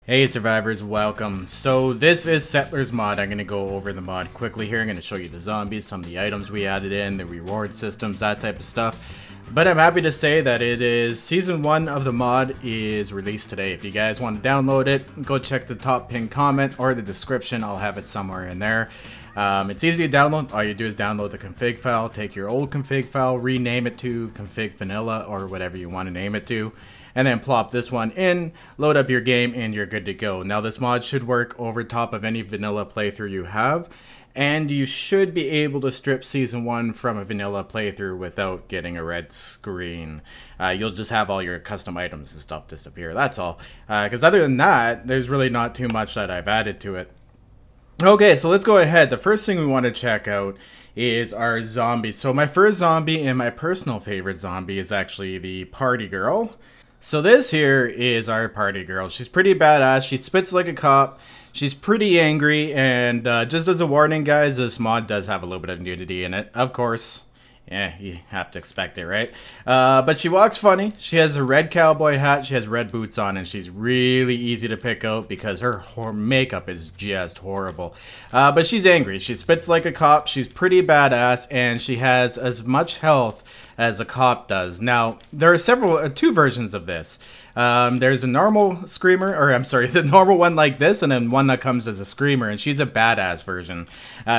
Hey survivors, welcome. So this is Settlers Mod. I'm going to go over the mod quickly here. I'm going to show you the zombies, some of the items we added in, the reward systems, that type of stuff. But I'm happy to say that it is Season 1 of the mod is released today. If you guys want to download it, go check the top pinned comment or the description. I'll have it somewhere in there. It's easy to download. All you do is download the config file, take your old config file, rename it to config vanilla or whatever you want to name it to, and then plop this one in, load up your game, and you're good to go. Now this mod should work over top of any vanilla playthrough you have, and you should be able to strip Season 1 from a vanilla playthrough without getting a red screen. You'll just have all your custom items and stuff disappear, that's all. Because other than that, there's really not too much that I've added to it. Okay, so let's go ahead. The first thing we want to check out is our zombies. So my first zombie and my personal favorite zombie is actually the party girl. So this here is our party girl. She's pretty badass. She spits like a cop. She's pretty angry. And just as a warning, guys, this mod does have a little bit of nudity in it. Of course. Yeah, you have to expect it, right? But she walks funny. She has a red cowboy hat. She has red boots on. And she's really easy to pick out because her makeup is just horrible. But she's angry. She spits like a cop. She's pretty badass. And she has as much health as a cop does. Now, there are two versions of this. There's a normal screamer, or I'm sorry, the normal one like this, and then one that comes as a screamer, and she's a badass version.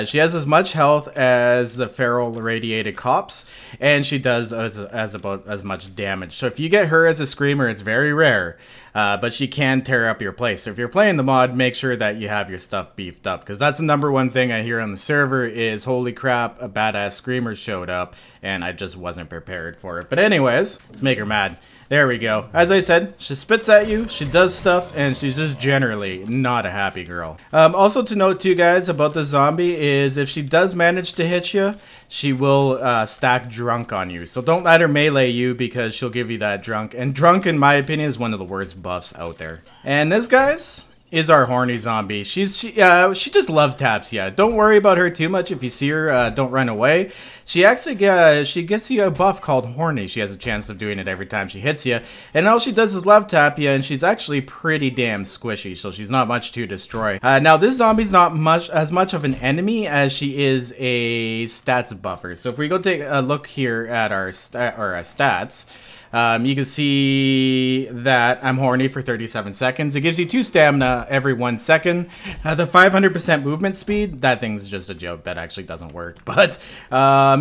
She has as much health as the feral radiated cops, and she does as about as much damage. So if you get her as a screamer, it's very rare, but she can tear up your place. So if you're playing the mod, make sure that you have your stuff beefed up, because that's the #1 thing I hear on the server is, holy crap, a badass screamer showed up, and I just wasn't prepared for it. But anyways, let's make her mad. There we go. As I said, she spits at you, she does stuff, and she's just generally not a happy girl. Also to note too, guys, about the zombie is if she does manage to hit you, she will stack drunk on you. So don't let her melee you because she'll give you that drunk. And drunk, in my opinion, is one of the worst buffs out there. And this, guys, is our horny zombie. She just love taps you. Don't worry about her too much. If you see her, don't run away. She actually she gets you a buff called horny. She has a chance of doing it every time she hits you, and all she does is love tap you, and she's actually pretty damn squishy, so she's not much to destroy. Now this zombie's not as much of an enemy as she is a stats buffer. So if we go take a look here at our stats, you can see that I'm horny for 37 seconds. It gives you 2 stamina every 1 second. The 500% movement speed, that thing's just a joke. That actually doesn't work. But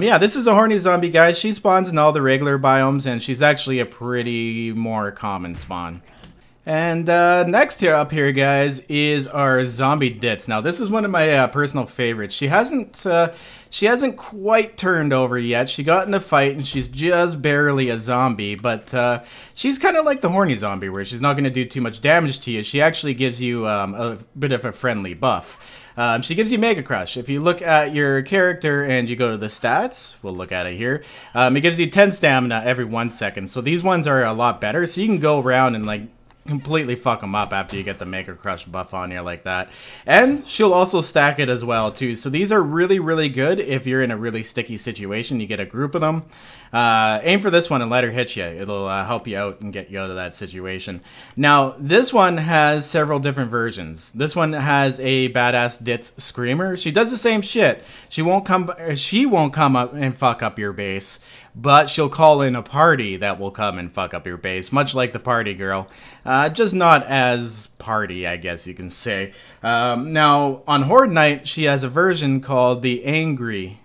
yeah, this is a horny zombie, guys. She spawns in all the regular biomes, and she's actually a pretty more common spawn. And next up here, guys, is our zombie Ditz. Now, this is one of my personal favorites. She hasn't quite turned over yet. She got in a fight, and she's just barely a zombie. But she's kind of like the horny zombie, where she's not going to do too much damage to you. She actually gives you a bit of a friendly buff. She gives you Mega Crush. If you look at your character and you go to the stats, we'll look at it here, it gives you 10 stamina every 1 second. So these ones are a lot better. So you can go around and like completely fuck them up after you get the Mega Crush buff on you like that. And she'll also stack it as well too. So these are really, really good if you're in a really sticky situation. You get a group of them. Aim for this one and let her hit you. It'll help you out and get you out of that situation. Now, this one has several different versions. This one has a badass Ditz screamer. She does the same shit. She won't come up and fuck up your base, but she'll call in a party that will come and fuck up your base, much like the party girl. Just not as party, I guess you can say. Now, on Horde Night, she has a version called the Angry.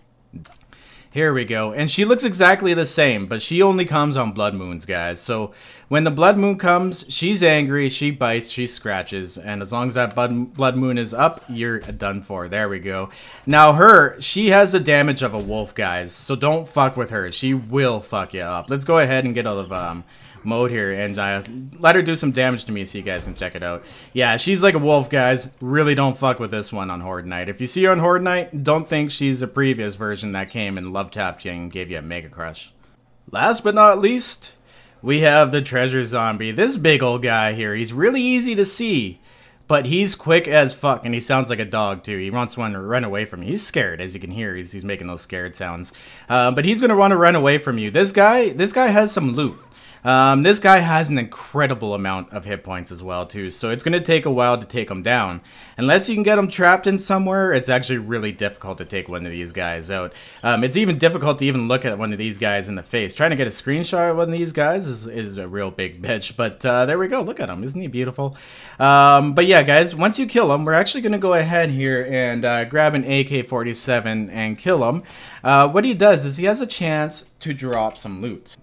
Here we go. And she looks exactly the same, but she only comes on blood moons, guys. So when the blood moon comes, she's angry, she bites, she scratches, and as long as that blood moon is up, you're done for. There we go. Now she has the damage of a wolf, guys, so don't fuck with her. She will fuck you up. Let's go ahead and get out of mode here and let her do some damage to me so you guys can check it out. Yeah, she's like a wolf, guys. Really don't fuck with this one on Horde Night. If you see her on Horde Night, don't think she's a previous version that came and love tapped you and gave you a Mega Crush. Last but not least, we have the treasure zombie. This big old guy here, he's really easy to see, but he's quick as fuck, and he sounds like a dog too. He wants one to run away from you. He's scared, as you can hear. He's making those scared sounds. But he's gonna want to run away from you. This guy has some loot. This guy has an incredible amount of hit points as well too, so it's going to take a while to take him down. Unless you can get him trapped in somewhere, it's actually really difficult to take one of these guys out. It's even difficult to even look at one of these guys in the face. Trying to get a screenshot of one of these guys is a real big bitch, but there we go. Look at him. Isn't he beautiful? But yeah, guys, once you kill him, we're actually going to go ahead here and grab an AK-47 and kill him. What he does is he has a chance to drop some loot.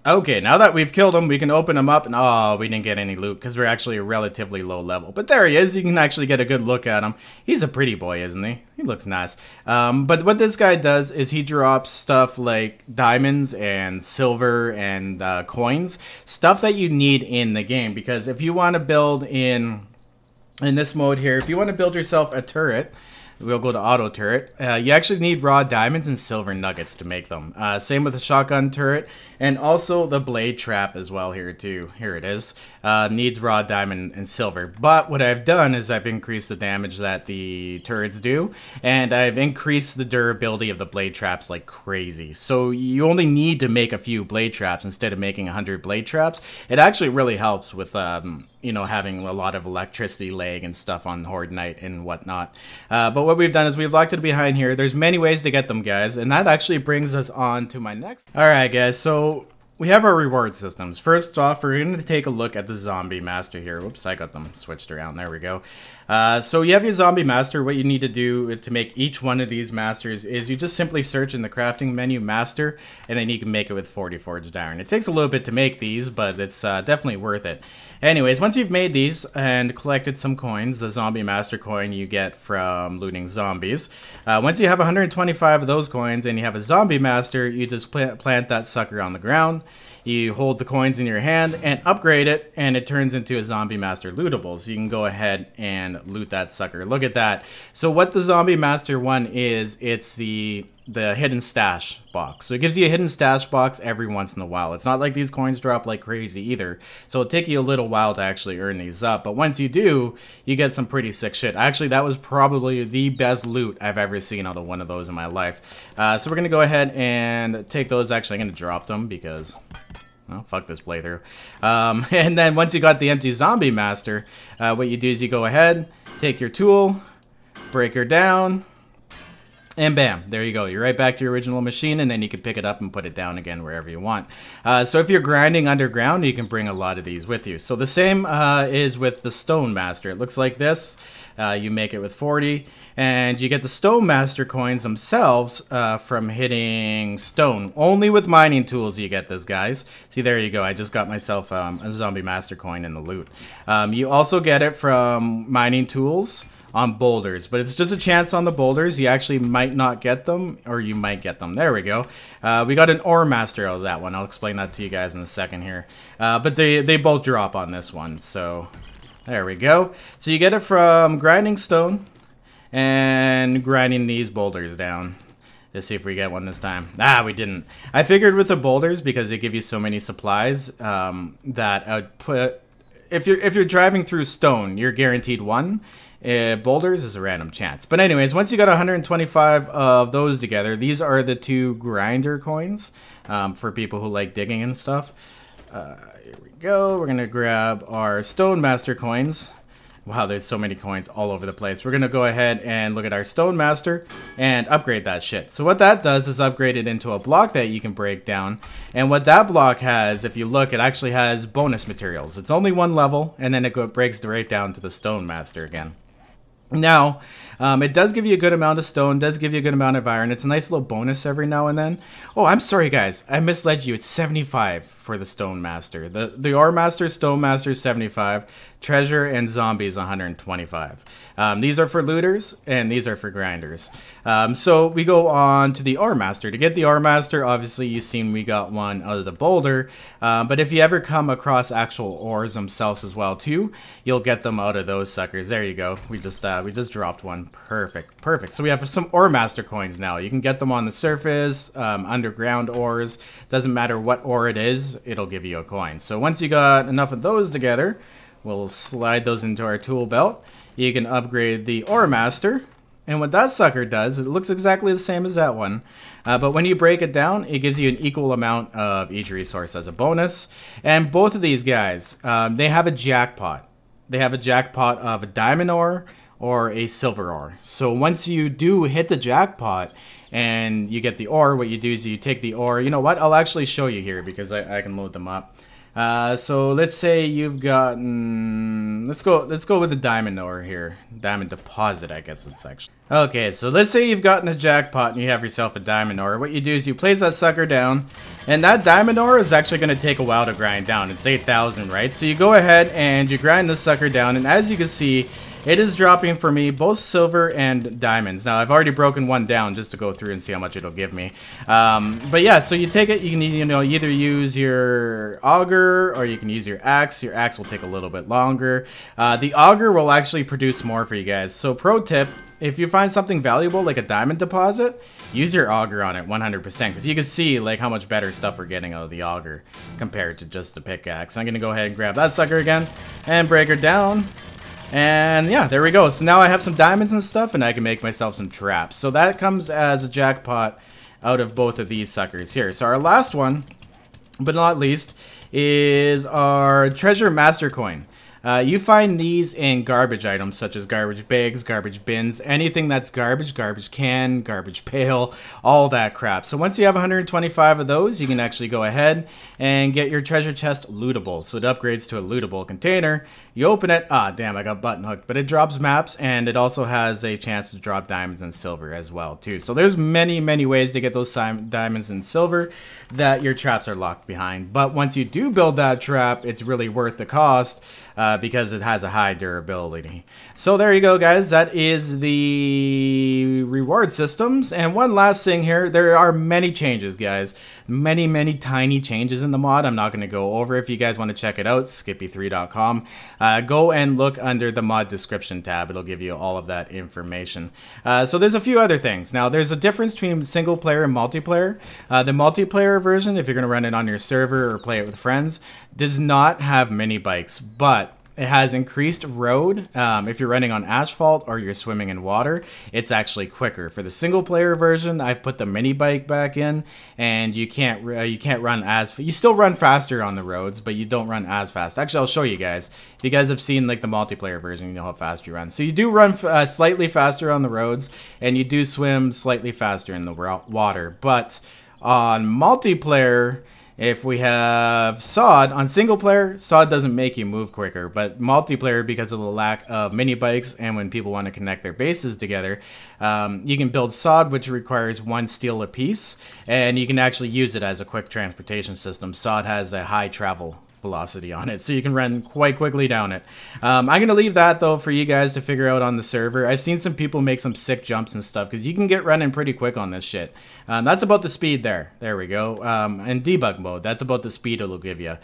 Okay, now that we've killed him, we can open him up, and oh, we didn't get any loot because we're actually a relatively low level. But there he is. You can actually get a good look at him. He's a pretty boy, isn't he? He looks nice. But what this guy does is he drops stuff like diamonds and silver and coins, stuff that you need in the game. Because if you want to build in this mode here, if you want to build yourself a turret, we'll go to auto turret. You actually need raw diamonds and silver nuggets to make them. Same with the shotgun turret, and also the blade trap as well here too. Here it is. Needs raw diamond and silver. But what I've done is I've increased the damage that the turrets do, and I've increased the durability of the blade traps like crazy. So you only need to make a few blade traps instead of making 100 blade traps. It actually really helps with you know, having a lot of electricity lag and stuff on Horde Night and whatnot. But what we've done is we've locked it behind here. There's many ways to get them, guys, and that actually brings us on to my next. Alright, guys, so we have our reward systems. First off, we're going to take a look at the zombie master here. Whoops, I got them switched around. There we go. So you have your zombie master. What you need to do to make each one of these masters is you just simply search in the crafting menu master, and then you can make it with 40 forged iron. It takes a little bit to make these, but it's definitely worth it. Anyways, once you've made these and collected some coins, the zombie master coin you get from looting zombies. Once you have 125 of those coins and you have a zombie master, you just plant that sucker on the ground. You hold the coins in your hand and upgrade it, and it turns into a zombie master lootable. So you can go ahead and loot that sucker. Look at that. So what the zombie master one is, it's the hidden stash box. So it gives you a hidden stash box every once in a while. It's not like these coins drop like crazy either. So it'll take you a little while to actually earn these up. But once you do, you get some pretty sick shit. Actually, that was probably the best loot I've ever seen out of one of those in my life. So we're going to go ahead and take those. Actually, I'm going to drop them because... well, fuck this playthrough. And then once you got the empty zombie master, what you do is you go ahead, take your tool, break her down, and bam, there you go. You're right back to your original machine, and then you can pick it up and put it down again wherever you want. So if you're grinding underground, you can bring a lot of these with you. So the same is with the stone master. It looks like this. You make it with 40, and you get the stone master coins themselves from hitting stone. Only with mining tools you get this, guys. See, there you go. I just got myself a zombie master coin in the loot. You also get it from mining tools on boulders, but it's just a chance on the boulders. You actually might not get them, or you might get them. There we go. We got an ore master out of that one. I'll explain that to you guys in a second here. But they both drop on this one, so... there we go. So you get it from grinding stone and grinding these boulders down. Let's see if we get one this time. Ah, we didn't. I figured with the boulders, because they give you so many supplies, that I would put... If you're driving through stone, you're guaranteed one. Boulders is a random chance. But anyways, once you got 125 of those together, these are the 2 grinder coins for people who like digging and stuff. Here we go. We're gonna grab our stone master coins. Wow, there's so many coins all over the place. We're gonna go ahead and look at our stone master and upgrade that shit. So what that does is upgrade it into a block that you can break down. And what that block has, if you look, it actually has bonus materials. It's only 1 level, and then it breaks right down to the stone master again. Now, it does give you a good amount of stone, does give you a good amount of iron. It's a nice little bonus every now and then. Oh, I'm sorry, guys. I misled you. It's 75 for the Stone Master. The Ore Master, Stone Master, 75. Treasure and Zombies, 125. These are for looters, and these are for grinders. So we go on to the Ore Master. To get the Ore Master, obviously, you've seen we got one out of the boulder. But if you ever come across actual ores themselves as well, too, you'll get them out of those suckers. There you go. We just dropped one. Perfect, perfect. So we have some Ore Master coins now. You can get them on the surface, underground ores. Doesn't matter what ore it is, it'll give you a coin. So once you got enough of those together, we'll slide those into our tool belt. You can upgrade the Ore Master, And what that sucker does, it looks exactly the same as that one. But when you break it down, it gives you an equal amount of each resource as a bonus. And both of these guys, they have a jackpot. They have a jackpot of a diamond ore or a silver ore. So once you do hit the jackpot and you get the ore, what you do is you take the ore. You know what? I'll actually show you here because I can load them up. So let's say you've gotten, let's go with the diamond ore here. Diamond deposit, I guess it's actually. Okay, so let's say you've gotten a jackpot and you have yourself a diamond ore. What you do is you place that sucker down, and that diamond ore is actually going to take a while to grind down. It's 8,000, right? So you go ahead and you grind this sucker down, and as you can see, it is dropping for me both silver and diamonds. Now, I've already broken one down just to go through and see how much it'll give me. But yeah, so you take it, you can either use your auger or you can use your axe. Your axe will take a little bit longer. The auger will actually produce more for you guys. So pro tip, if you find something valuable like a diamond deposit, use your auger on it 100% because you can see like how much better stuff we're getting out of the auger compared to just the pickaxe. I'm going to go ahead and grab that sucker again and break her down. And yeah, there we go. So now I have some diamonds and stuff, and I can make myself some traps. So that comes as a jackpot out of both of these suckers here. So our last one, but not least, is our treasure master coin. You find these in garbage items such as garbage bags, garbage bins, anything that's garbage, garbage can, garbage pail, all that crap. So once you have 125 of those, you can actually go ahead and get your treasure chest lootable. So it upgrades to a lootable container. You open it, damn, I got button hooked, but it drops maps, and it also has a chance to drop diamonds and silver as well too. So there's many ways to get those diamonds and silver that your traps are locked behind. But once you do build that trap, it's really worth the cost because it has a high durability. So there you go, guys. That is the reward systems. And one last thing here, there are many changes, guys. Many tiny changes in the mod. I'm not going to go over. If you guys want to check it out, skippy3.com. Go and look under the mod description tab. It'll give you all of that information. So there's a few other things. Now, there's a difference between single player and multiplayer. The multiplayer version, if you're going to run it on your server or play it with friends, does not have mini bikes, but it has increased road. If you're running on asphalt or you're swimming in water, it's actually quicker. For the single player version, I've put the mini bike back in, and you can't run as, you still run faster on the roads, but you don't run as fast. Actually, I'll show you guys. If you guys have seen like the multiplayer version, you know how fast you run. So you do run slightly faster on the roads, and you do swim slightly faster in the water. But on multiplayer, if we have SOD, on single player, SOD doesn't make you move quicker, but multiplayer, because of the lack of mini bikes and when people want to connect their bases together, you can build SOD, which requires 1 steel apiece, and you can actually use it as a quick transportation system. SOD has a high travel velocity on it, so you can run quite quickly down it. I'm gonna leave that though for you guys to figure out on the server. I've seen some people make some sick jumps and stuff because you can get running pretty quick on this shit. That's about the speed there. There we go. And debug mode, that's about the speed it'll give you.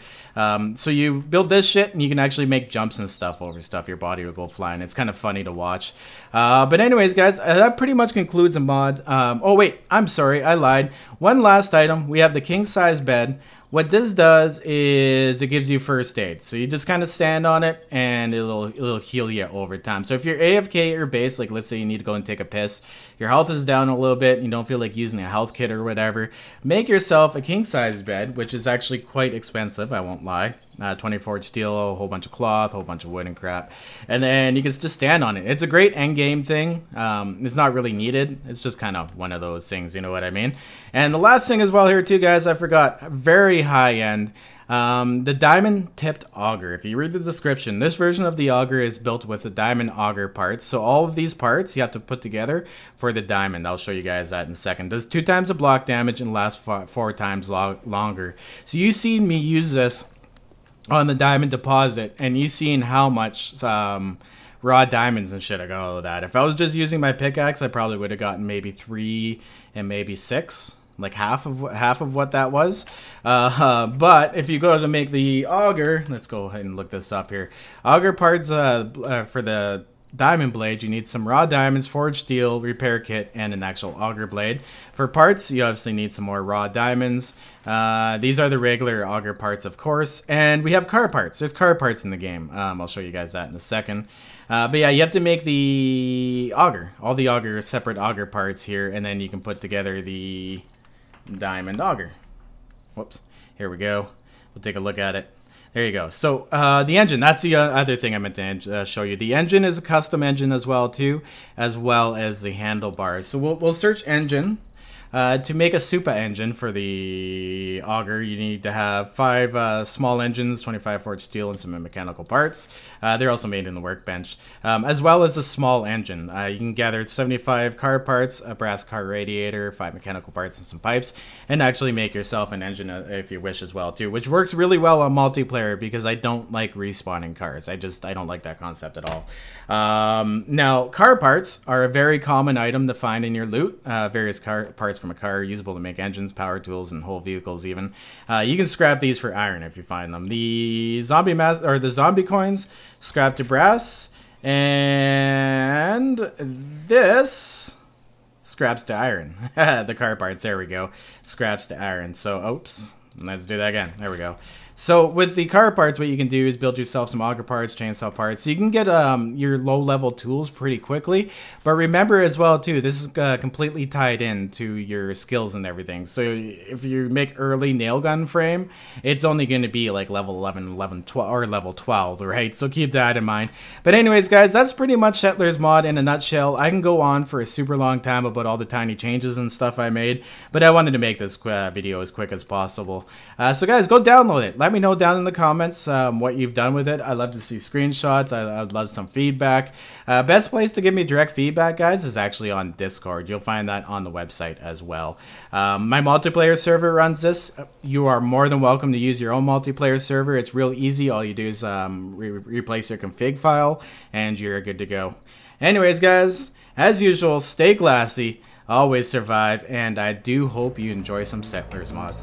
So you build this shit and you can actually make jumps and stuff over stuff. Your body will go flying. It's kind of funny to watch. But anyways, guys, that pretty much concludes a mod. Oh wait, I'm sorry, I lied. One last item. We have the king size bed. What this does is it gives you first aid. So you just kind of stand on it and it'll heal you over time. So if you're AFK at your base, like let's say you need to go and take a piss, your health is down a little bit, you don't feel like using a health kit or whatever, make yourself a king size bed, which is actually quite expensive, I won't lie. 24 steel, a whole bunch of cloth, a whole bunch of wood and crap. And then you can just stand on it. It's a great end game thing. It's not really needed. It's just kind of one of those things, you know what I mean? And the last thing as well here too, guys, I forgot, very high end. The diamond tipped auger. If you read the description, this version of the auger is built with the diamond auger parts. So all of these parts you have to put together for the diamond. I'll show you guys that in a second. Does 2 times the block damage and lasts 4 times longer. So you seen me use this on the diamond deposit, and you seen how much raw diamonds and shit I got out of that. If I was just using my pickaxe, I probably would have gotten maybe 3 and maybe 6, like half of what that was. But if you go to make the auger, let's go ahead and look this up here. Auger parts for the diamond blade, you need some raw diamonds, forged steel, repair kit, and an actual auger blade. For parts, you obviously need some more raw diamonds. These are the regular auger parts, of course. And we have car parts. There's car parts in the game. I'll show you guys that in a second. But yeah, you have to make the auger. All the auger, separate auger parts here. And then you can put together the diamond auger. Whoops. Here we go. We'll take a look at it. There you go. So the engine, that's the other thing I meant to show you. The engine is a custom engine as well too, as well as the handlebars. So we'll search engine. To make a super engine for the auger, you need to have 5 small engines, 25 forged steel, and some mechanical parts. They're also made in the workbench, as well as a small engine. You can gather 75 car parts, a brass car radiator, 5 mechanical parts, and some pipes, and actually make yourself an engine if you wish as well too, which works really well on multiplayer because I don't like respawning cars. I don't like that concept at all. Now, car parts are a very common item to find in your loot. Various car parts from a car are usable to make engines, power tools, and whole vehicles even. You can scrap these for iron if you find them. The zombie coins scrap to brass, and this scraps to iron. The car parts, there we go. Scraps to iron. So, oops. Let's do that again. There we go. So with the car parts, what you can do is build yourself some auger parts, chainsaw parts. So you can get your low-level tools pretty quickly. But remember as well, too, this is completely tied in to your skills and everything. So if you make early nail gun frame, it's only going to be like level 11, 12, or level 12, right? So keep that in mind. But anyways, guys, that's pretty much Settlers Mod in a nutshell. I can go on for a super long time about all the tiny changes and stuff I made. But I wanted to make this video as quick as possible. So guys, go download it. Let me know down in the comments what you've done with it. I'd love to see screenshots. I'd love some feedback. Best place to give me direct feedback, guys, is actually on Discord. You'll find that on the website as well. My multiplayer server runs this. You are more than welcome to use your own multiplayer server. It's real easy. All you do is replace your config file, and you're good to go. Anyways, guys, as usual, stay classy, always survive, and I do hope you enjoy some Settlers Mod.